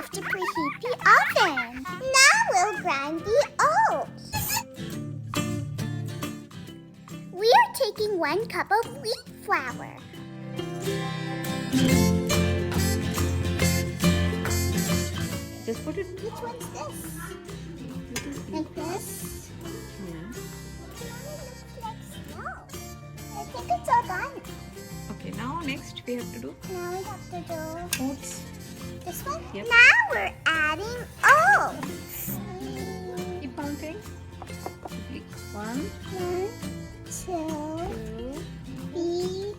have to preheat the oven. Now we'll grind the oats. We are taking 1 cup of wheat flour. Just put it. Which one's this? Like this? Yeah. It looks like snow. I think it's all gone. Okay, now next we have to do Now we have to do oats. this one. Yep. Now we're adding oats. Keep counting. 1, 1, 2, 3,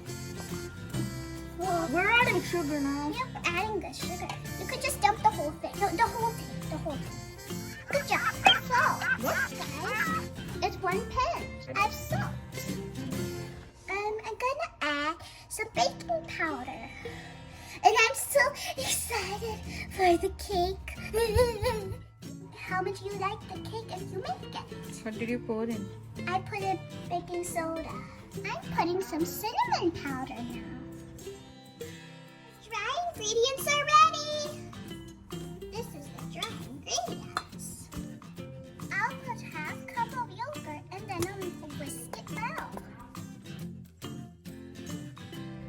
4. We're adding sugar now. Yep, adding the sugar. You could just dump the whole thing. No, the whole thing. The whole thing. Good job. So, What? guys, it's 1 pinch of salt. I'm gonna add some baking powder. And I'm so excited for the cake. How much you like the cake if you make it? What did you pour in? I put in baking soda. I'm putting some cinnamon powder now. Dry ingredients are ready. This is the dry ingredients. I'll put half cup of yogurt and then I'll whisk it well.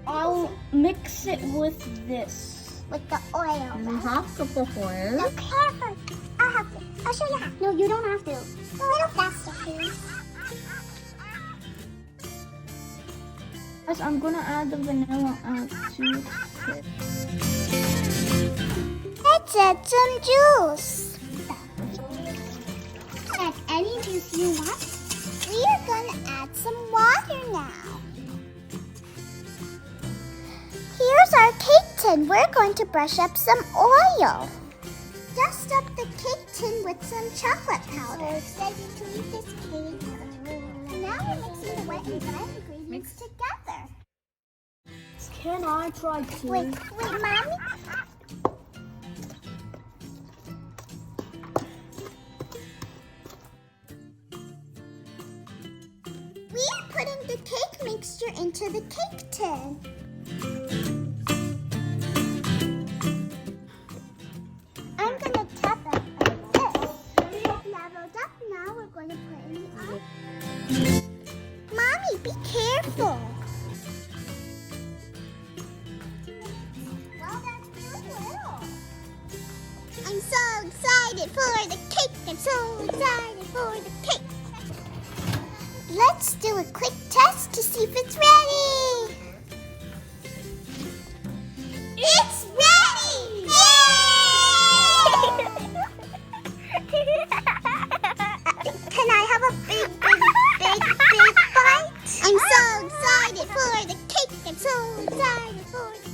I'll mix it with this. With the oil. And half cup of oil. No, careful. I'll have to. I'll show you how. No, you don't have to. A little faster, please. Guys, I'm gonna add the vanilla to it. Let's add some juice. Add any juice you want. We are gonna add some water now. Here's our cake tin. We're going to brush up some oil. Dust up the cake tin with some chocolate powder. So excited to eat this cake. Now we're mixing the wet and dry ingredients together. Can I try to? Wait, Mommy. We are putting the cake mixture into the cake tin. I'm gonna tap it like this. Leveled up, now we're going to put in the oven. Mommy, be careful. Well, that's really little. I'm so excited for the cake. I'm so excited for the cake. Let's do a quick test to see if it's ready. It's ready! Yay! Can I have a big bite? I'm so excited for the cake. I'm so excited for the